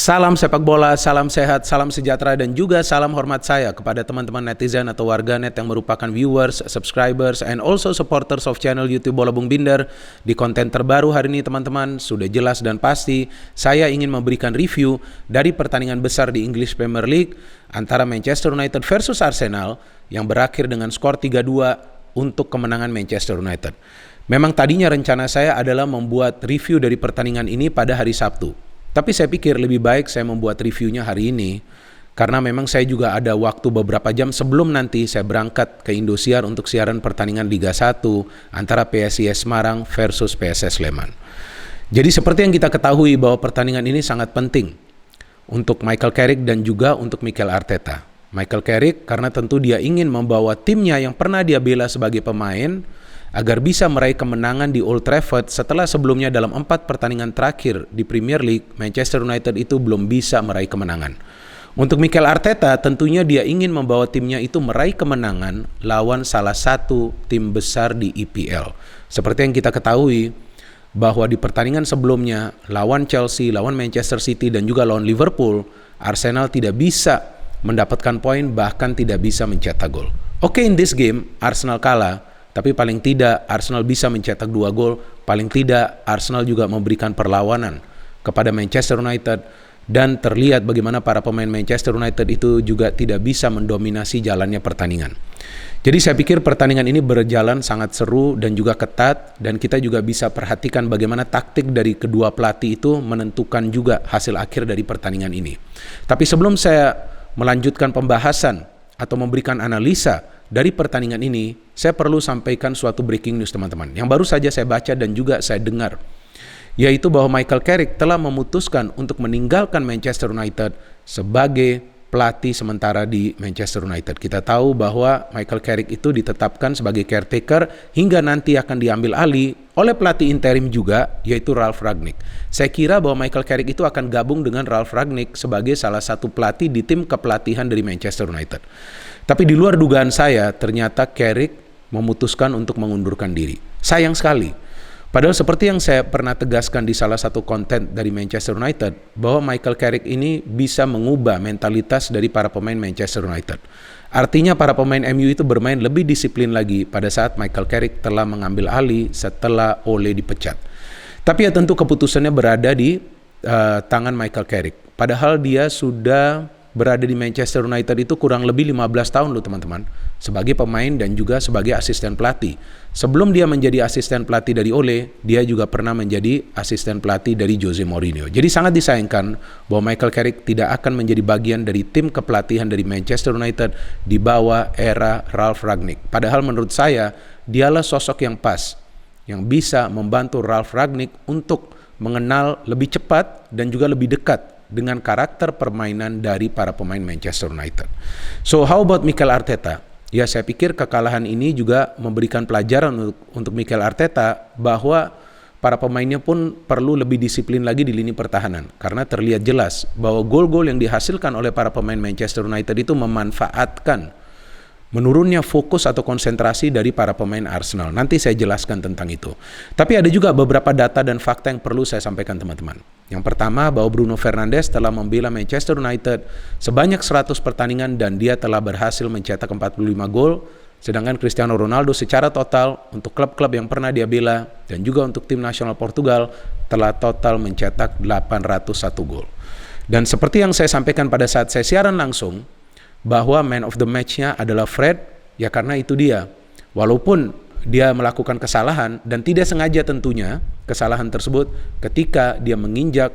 Salam sepak bola, salam sehat, salam sejahtera, dan juga salam hormat saya kepada teman-teman netizen atau warganet yang merupakan viewers, subscribers, and also supporters of channel YouTube Bola Bung Binder. Di konten terbaru hari ini teman-teman, sudah jelas dan pasti saya ingin memberikan review dari pertandingan besar di English Premier League antara Manchester United versus Arsenal yang berakhir dengan skor 3-2 untuk kemenangan Manchester United. Memang tadinya rencana saya adalah membuat review dari pertandingan ini pada hari Sabtu. Tapi saya pikir lebih baik saya membuat reviewnya hari ini karena memang saya juga ada waktu beberapa jam sebelum nanti saya berangkat ke Indosiar untuk siaran pertandingan Liga 1 antara PSIS Semarang versus PSS Sleman. Jadi seperti yang kita ketahui bahwa pertandingan ini sangat penting untuk Michael Carrick dan juga untuk Mikel Arteta. Michael Carrick karena tentu dia ingin membawa timnya yang pernah dia bela sebagai pemain agar bisa meraih kemenangan di Old Trafford setelah sebelumnya dalam 4 pertandingan terakhir di Premier League, Manchester United itu belum bisa meraih kemenangan. Untuk Mikel Arteta, tentunya dia ingin membawa timnya itu meraih kemenangan lawan salah satu tim besar di EPL. Seperti yang kita ketahui, bahwa di pertandingan sebelumnya, lawan Chelsea, lawan Manchester City, dan juga lawan Liverpool, Arsenal tidak bisa mendapatkan poin, bahkan tidak bisa mencetak gol. Oke, in this game, Arsenal kalah, tapi paling tidak Arsenal bisa mencetak 2 gol, paling tidak Arsenal juga memberikan perlawanan kepada Manchester United dan terlihat bagaimana para pemain Manchester United itu juga tidak bisa mendominasi jalannya pertandingan. Jadi saya pikir pertandingan ini berjalan sangat seru dan juga ketat dan kita juga bisa perhatikan bagaimana taktik dari kedua pelatih itu menentukan juga hasil akhir dari pertandingan ini. Tapi sebelum saya melanjutkan pembahasan atau memberikan analisa dari pertandingan ini, saya perlu sampaikan suatu breaking news teman-teman yang baru saja saya baca dan juga saya dengar, yaitu bahwa Michael Carrick telah memutuskan untuk meninggalkan Manchester United sebagai pelatih sementara di Manchester United. Kita tahu bahwa Michael Carrick itu ditetapkan sebagai caretaker hingga nanti akan diambil alih oleh pelatih interim juga, yaitu Ralf Rangnick. Saya kira bahwa Michael Carrick itu akan gabung dengan Ralf Rangnick sebagai salah satu pelatih di tim kepelatihan dari Manchester United. Tapi di luar dugaan saya, ternyata Carrick memutuskan untuk mengundurkan diri. Sayang sekali. Padahal seperti yang saya pernah tegaskan di salah satu konten dari Manchester United, bahwa Michael Carrick ini bisa mengubah mentalitas dari para pemain Manchester United. Artinya para pemain MU itu bermain lebih disiplin lagi pada saat Michael Carrick telah mengambil alih setelah Ole dipecat. Tapi ya tentu keputusannya berada di tangan Michael Carrick. Padahal dia sudah berada di Manchester United itu kurang lebih 15 tahun loh teman-teman, sebagai pemain dan juga sebagai asisten pelatih. Sebelum dia menjadi asisten pelatih dari Ole, dia juga pernah menjadi asisten pelatih dari Jose Mourinho. Jadi sangat disayangkan bahwa Michael Carrick tidak akan menjadi bagian dari tim kepelatihan dari Manchester United di bawah era Ralf Rangnick. Padahal menurut saya, dialah sosok yang pas, yang bisa membantu Ralf Rangnick untuk mengenal lebih cepat dan juga lebih dekat dengan karakter permainan dari para pemain Manchester United. So how about Mikel Arteta? Ya saya pikir kekalahan ini juga memberikan pelajaran untuk Mikel Arteta bahwa para pemainnya pun perlu lebih disiplin lagi di lini pertahanan. Karena terlihat jelas bahwa gol-gol yang dihasilkan oleh para pemain Manchester United itu memanfaatkan menurunnya fokus atau konsentrasi dari para pemain Arsenal. Nanti saya jelaskan tentang itu. Tapi ada juga beberapa data dan fakta yang perlu saya sampaikan teman-teman. Yang pertama bahwa Bruno Fernandes telah membela Manchester United sebanyak 100 pertandingan dan dia telah berhasil mencetak 45 gol. Sedangkan Cristiano Ronaldo secara total untuk klub-klub yang pernah dia bela dan juga untuk tim nasional Portugal telah total mencetak 801 gol. Dan seperti yang saya sampaikan pada saat saya siaran langsung, bahwa man of the match-nya adalah Fred, ya karena itu dia. Walaupun dia melakukan kesalahan dan tidak sengaja tentunya kesalahan tersebut ketika dia menginjak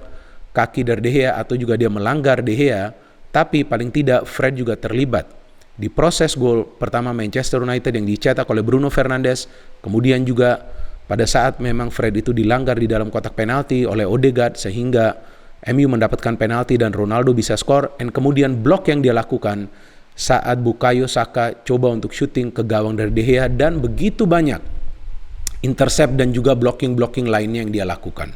kaki dari De Gea atau juga dia melanggar De Gea, tapi paling tidak Fred juga terlibat di proses gol pertama Manchester United yang dicetak oleh Bruno Fernandes. Kemudian juga pada saat memang Fred itu dilanggar di dalam kotak penalti oleh Odegaard sehingga MU mendapatkan penalti dan Ronaldo bisa skor, dan kemudian blok yang dia lakukan saat Bukayo Saka coba untuk syuting ke gawang dari De Gea dan begitu banyak intercept dan juga blocking lainnya yang dia lakukan.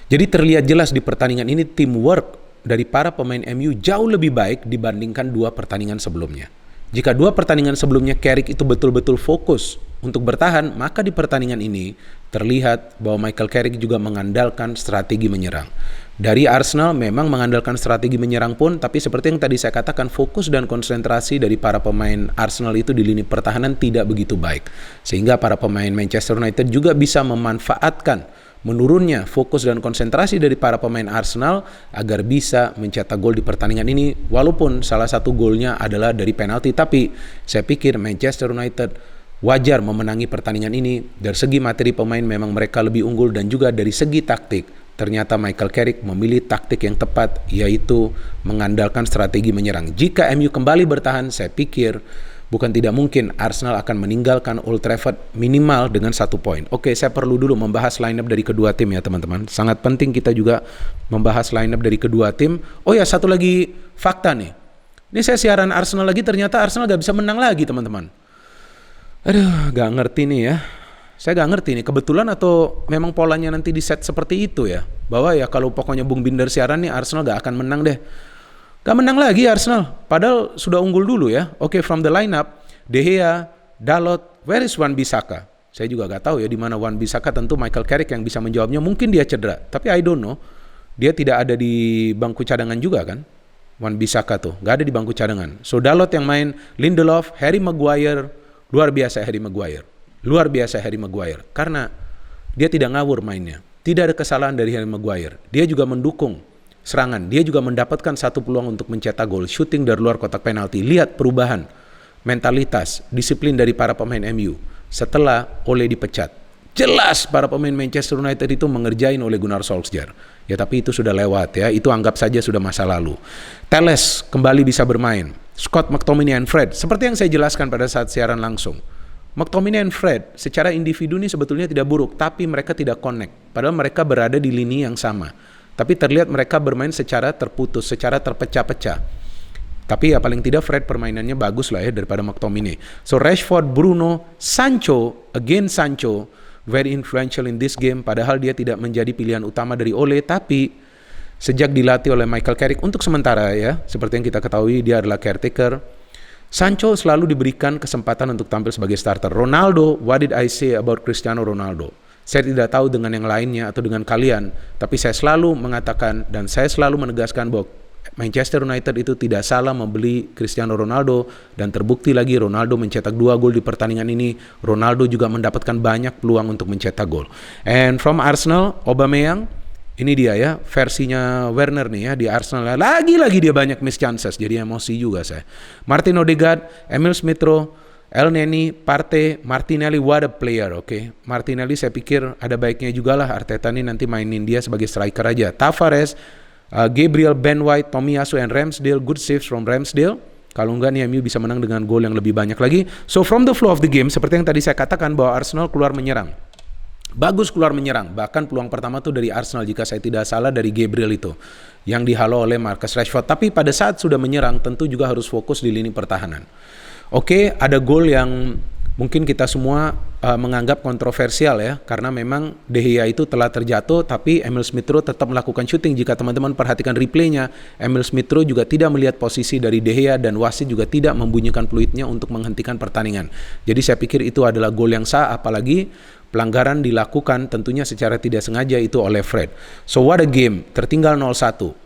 Jadi terlihat jelas di pertandingan ini teamwork dari para pemain MU jauh lebih baik dibandingkan 2 pertandingan sebelumnya. Jika 2 pertandingan sebelumnya Carrick itu betul-betul fokus untuk bertahan, maka di pertandingan ini terlihat bahwa Michael Carrick juga mengandalkan strategi menyerang. Dari Arsenal memang mengandalkan strategi menyerang pun, tapi seperti yang tadi saya katakan, fokus dan konsentrasi dari para pemain Arsenal itu di lini pertahanan tidak begitu baik. Sehingga para pemain Manchester United juga bisa memanfaatkan menurunnya fokus dan konsentrasi dari para pemain Arsenal agar bisa mencetak gol di pertandingan ini, walaupun salah satu golnya adalah dari penalti. Tapi saya pikir Manchester United wajar memenangi pertandingan ini. Dari segi materi pemain memang mereka lebih unggul, dan juga dari segi taktik ternyata Michael Carrick memilih taktik yang tepat, yaitu mengandalkan strategi menyerang. Jika MU kembali bertahan, saya pikir bukan tidak mungkin Arsenal akan meninggalkan Old Trafford minimal dengan 1 poin. Oke, saya perlu dulu membahas line-up dari kedua tim ya teman-teman. Sangat penting kita juga membahas line-up dari kedua tim. Oh ya, satu lagi fakta nih. Ini saya siaran Arsenal lagi, ternyata Arsenal gak bisa menang lagi teman-teman. Aduh, gak ngerti nih ya. Saya gak ngerti nih, kebetulan atau memang polanya nanti di set seperti itu ya. Bahwa ya kalau pokoknya Bung Binder siaran nih, Arsenal gak akan menang deh. Gak menang lagi Arsenal, padahal sudah unggul dulu ya. Oke, from the lineup, De Gea, Dalot, where is Wan-Bissaka? Saya juga gak tahu ya di mana Wan-Bissaka, tentu Michael Carrick yang bisa menjawabnya. Mungkin dia cedera, tapi I don't know. Dia tidak ada di bangku cadangan juga kan? Wan-Bissaka tuh, gak ada di bangku cadangan. So Dalot yang main, Lindelof, Harry Maguire, luar biasa Harry Maguire. Luar biasa Harry Maguire, karena dia tidak ngawur mainnya. Tidak ada kesalahan dari Harry Maguire. Dia juga mendukung serangan. Dia juga mendapatkan satu peluang untuk mencetak gol, shooting dari luar kotak penalti. Lihat perubahan mentalitas, disiplin dari para pemain MU setelah Ole dipecat. Jelas para pemain Manchester United itu mengerjain oleh Gunnar Solskjaer. Ya tapi itu sudah lewat ya, itu anggap saja sudah masa lalu. Telles kembali bisa bermain. Scott McTominay and Fred, seperti yang saya jelaskan pada saat siaran langsung. McTominay and Fred secara individu ini sebetulnya tidak buruk, tapi mereka tidak connect. Padahal mereka berada di lini yang sama. Tapi terlihat mereka bermain secara terputus, secara terpecah-pecah. Tapi ya paling tidak Fred permainannya bagus lah ya daripada McTominay. So Rashford, Bruno, Sancho, very influential in this game. Padahal dia tidak menjadi pilihan utama dari Ole, tapi sejak dilatih oleh Michael Carrick untuk sementara ya, seperti yang kita ketahui dia adalah caretaker. Sancho selalu diberikan kesempatan untuk tampil sebagai starter. Ronaldo, what did I say about Cristiano Ronaldo? Saya tidak tahu dengan yang lainnya atau dengan kalian, tapi saya selalu mengatakan dan saya selalu menegaskan bahwa Manchester United itu tidak salah membeli Cristiano Ronaldo, dan terbukti lagi Ronaldo mencetak 2 gol di pertandingan ini. Ronaldo juga mendapatkan banyak peluang untuk mencetak gol. And from Arsenal, Aubameyang, ini dia ya, versinya Werner nih ya di Arsenal. Lagi-lagi dia banyak miss chances, jadi emosi juga saya. Martin Odegaard, Emil Smith-Rowe, El Neni, Partey, Martinelli, what a player, oke. Martinelli saya pikir ada baiknya juga lah Arteta nih nanti mainin dia sebagai striker aja. Tavares, Gabriel, Ben White, Tomiyasu, and Ramsdale, good saves from Ramsdale. Kalau enggak nih MU bisa menang dengan gol yang lebih banyak lagi. So from the flow of the game, seperti yang tadi saya katakan bahwa Arsenal keluar menyerang. Bagus keluar menyerang, bahkan peluang pertama tuh dari Arsenal jika saya tidak salah dari Gabriel itu yang dihalau oleh Marcus Rashford. Tapi pada saat sudah menyerang tentu juga harus fokus di lini pertahanan. Oke, ada gol yang mungkin kita semua menganggap kontroversial ya, karena memang De Gea itu telah terjatuh tapi Emil Smith-Rowe tetap melakukan shooting. Jika teman-teman perhatikan replaynya, Emil Smith-Rowe juga tidak melihat posisi dari De Gea dan wasit juga tidak membunyikan peluitnya untuk menghentikan pertandingan. Jadi saya pikir itu adalah gol yang sah, apalagi pelanggaran dilakukan tentunya secara tidak sengaja itu oleh Fred. So what a game, tertinggal 0-1.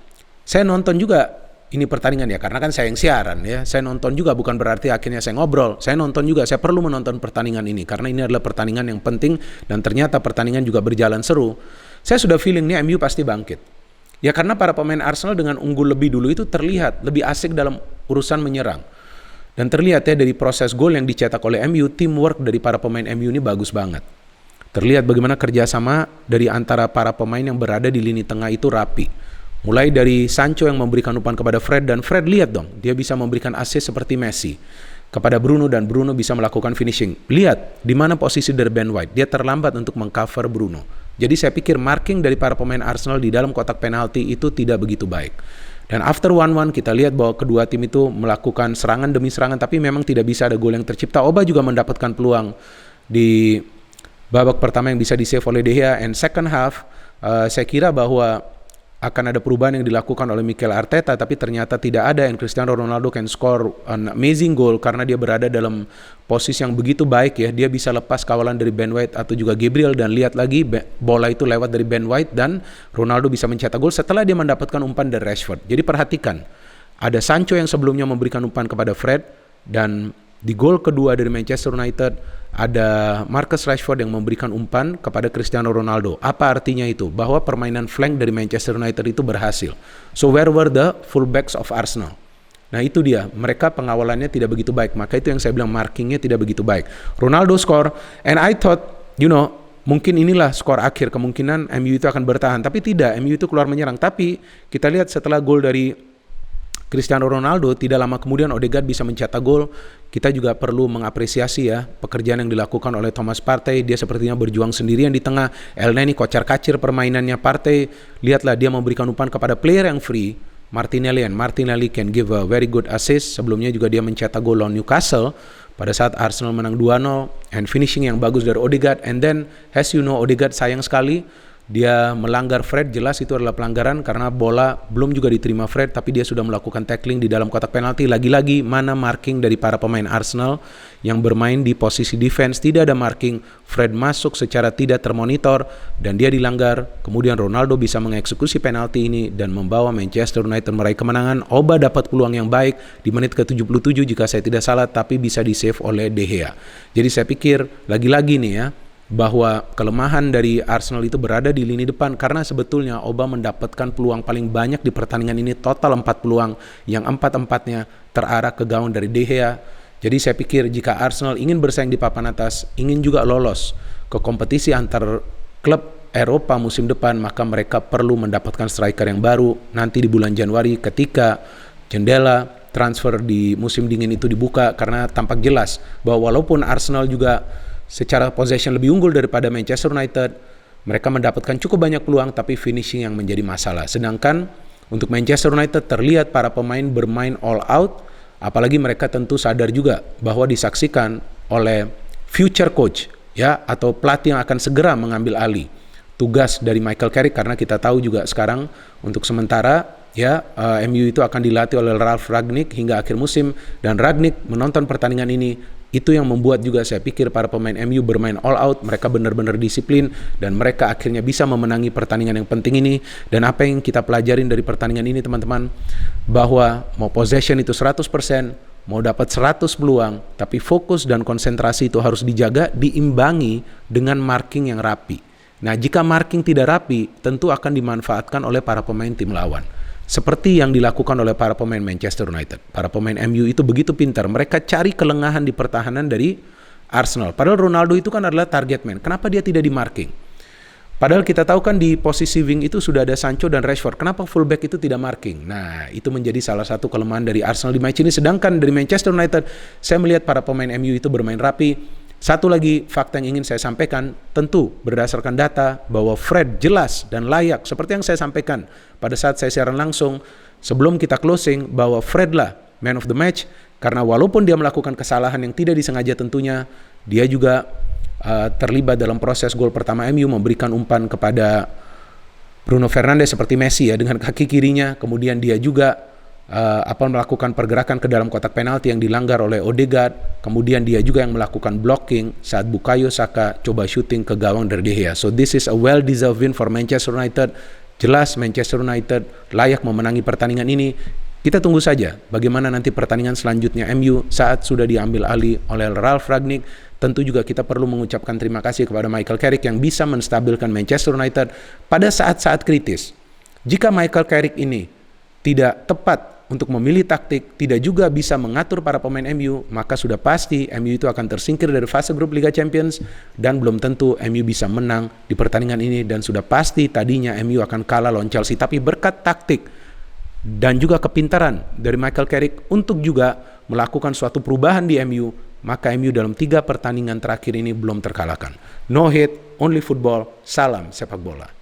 Saya nonton juga ini pertandingan ya, karena kan saya yang siaran ya. Saya nonton juga, bukan berarti akhirnya saya ngobrol. Saya nonton juga, saya perlu menonton pertandingan ini karena ini adalah pertandingan yang penting dan ternyata pertandingan juga berjalan seru. Saya sudah feeling nih MU pasti bangkit. Ya karena para pemain Arsenal dengan unggul lebih dulu itu terlihat lebih asik dalam urusan menyerang. Dan terlihat ya dari proses gol yang dicetak oleh MU, teamwork dari para pemain MU ini bagus banget. Terlihat bagaimana kerjasama dari antara para pemain yang berada di lini tengah itu rapi. Mulai dari Sancho yang memberikan umpan kepada Fred, dan Fred lihat dong, dia bisa memberikan assist seperti Messi kepada Bruno, dan Bruno bisa melakukan finishing. Lihat di mana posisi dari Ben White, dia terlambat untuk mengcover Bruno. Jadi saya pikir marking dari para pemain Arsenal di dalam kotak penalti itu tidak begitu baik. Dan after 1-1 kita lihat bahwa kedua tim itu melakukan serangan demi serangan, tapi memang tidak bisa ada gol yang tercipta. Oba juga mendapatkan peluang di babak pertama yang bisa di-save oleh De Gea. And second half, saya kira bahwa akan ada perubahan yang dilakukan oleh Mikel Arteta, tapi ternyata tidak ada, and Cristiano Ronaldo can score an amazing goal karena dia berada dalam posisi yang begitu baik ya. Dia bisa lepas kawalan dari Ben White atau juga Gabriel, dan lihat lagi bola itu lewat dari Ben White dan Ronaldo bisa mencetak gol setelah dia mendapatkan umpan dari Rashford. Jadi perhatikan, ada Sancho yang sebelumnya memberikan umpan kepada Fred, dan di gol kedua dari Manchester United ada Marcus Rashford yang memberikan umpan kepada Cristiano Ronaldo. Apa artinya itu? Bahwa permainan flank dari Manchester United itu berhasil. So where were the fullbacks of Arsenal? Nah itu dia, mereka pengawalannya tidak begitu baik. Maka itu yang saya bilang, markingnya tidak begitu baik. Ronaldo score, and I thought, mungkin inilah skor akhir, kemungkinan MU itu akan bertahan. Tapi tidak, MU itu keluar menyerang. Tapi kita lihat setelah gol dari Cristiano Ronaldo, tidak lama kemudian Odegaard bisa mencetak gol. Kita juga perlu mengapresiasi ya pekerjaan yang dilakukan oleh Thomas Partey. Dia sepertinya berjuang sendirian di tengah. Elneny kocar-kacir permainannya Partey. Lihatlah, dia memberikan umpan kepada player yang free, Martinelli, and Martinelli can give a very good assist. Sebelumnya juga dia mencetak gol lawan Newcastle pada saat Arsenal menang 2-0, and finishing yang bagus dari Odegaard. And then as you know, Odegaard sayang sekali dia melanggar Fred. Jelas itu adalah pelanggaran karena bola belum juga diterima Fred, tapi dia sudah melakukan tackling di dalam kotak penalti. Lagi-lagi mana marking dari para pemain Arsenal yang bermain di posisi defense? Tidak ada marking. Fred masuk secara tidak termonitor dan dia dilanggar. Kemudian Ronaldo bisa mengeksekusi penalti ini dan membawa Manchester United meraih kemenangan. Oba dapat peluang yang baik di menit ke-77 jika saya tidak salah, tapi bisa di-save oleh De Gea. Jadi saya pikir lagi-lagi nih ya, bahwa kelemahan dari Arsenal itu berada di lini depan, karena sebetulnya Oba mendapatkan peluang paling banyak di pertandingan ini, total 4 peluang yang 4-4-nya terarah ke gawang dari De Gea. Jadi saya pikir jika Arsenal ingin bersaing di papan atas, ingin juga lolos ke kompetisi antar klub Eropa musim depan, maka mereka perlu mendapatkan striker yang baru nanti di bulan Januari ketika jendela transfer di musim dingin itu dibuka. Karena tampak jelas bahwa walaupun Arsenal juga secara possession lebih unggul daripada Manchester United, mereka mendapatkan cukup banyak peluang, tapi finishing yang menjadi masalah. Sedangkan untuk Manchester United terlihat para pemain bermain all out, apalagi mereka tentu sadar juga bahwa disaksikan oleh future coach ya, atau pelatih yang akan segera mengambil alih tugas dari Michael Carrick, karena kita tahu juga sekarang untuk sementara ya MU itu akan dilatih oleh Ralf Rangnick hingga akhir musim, dan Rangnick menonton pertandingan ini. Itu yang membuat juga saya pikir para pemain MU bermain all out, mereka benar-benar disiplin dan mereka akhirnya bisa memenangi pertandingan yang penting ini. Dan apa yang kita pelajarin dari pertandingan ini teman-teman, bahwa mau possession itu 100%, mau dapat 100 peluang, tapi fokus dan konsentrasi itu harus dijaga, diimbangi dengan marking yang rapi. Nah, jika marking tidak rapi, tentu akan dimanfaatkan oleh para pemain tim lawan. Seperti yang dilakukan oleh para pemain Manchester United. Para pemain MU itu begitu pintar. Mereka cari kelengahan di pertahanan dari Arsenal. Padahal Ronaldo itu kan adalah target man. Kenapa dia tidak di marking? Padahal kita tahu kan di posisi wing itu sudah ada Sancho dan Rashford. Kenapa fullback itu tidak marking? Nah, itu menjadi salah satu kelemahan dari Arsenal di match ini. Sedangkan dari Manchester United, saya melihat para pemain MU itu bermain rapi. Satu lagi fakta yang ingin saya sampaikan, tentu berdasarkan data bahwa Fred jelas dan layak, seperti yang saya sampaikan pada saat saya siaran langsung sebelum kita closing, bahwa Fred lah man of the match, karena walaupun dia melakukan kesalahan yang tidak disengaja tentunya, dia juga terlibat dalam proses gol pertama MU, memberikan umpan kepada Bruno Fernandes seperti Messi ya dengan kaki kirinya, kemudian dia juga melakukan pergerakan ke dalam kotak penalti yang dilanggar oleh Odegaard. Kemudian dia juga yang melakukan blocking saat Bukayo Saka coba shooting ke gawang dari De Gea. So this is a well-deserved win for Manchester United. Jelas Manchester United layak memenangi pertandingan ini. Kita tunggu saja bagaimana nanti pertandingan selanjutnya MU saat sudah diambil alih oleh Ralf Rangnick. Tentu juga kita perlu mengucapkan terima kasih kepada Michael Carrick yang bisa menstabilkan Manchester United pada saat-saat kritis. Jika Michael Carrick ini tidak tepat untuk memilih taktik, tidak juga bisa mengatur para pemain MU, maka sudah pasti MU itu akan tersingkir dari fase grup Liga Champions dan belum tentu MU bisa menang di pertandingan ini, dan sudah pasti tadinya MU akan kalah lawan Chelsea. Tapi berkat taktik dan juga kepintaran dari Michael Carrick untuk juga melakukan suatu perubahan di MU, maka MU dalam 3 pertandingan terakhir ini belum terkalahkan. No hate, only football, salam sepak bola.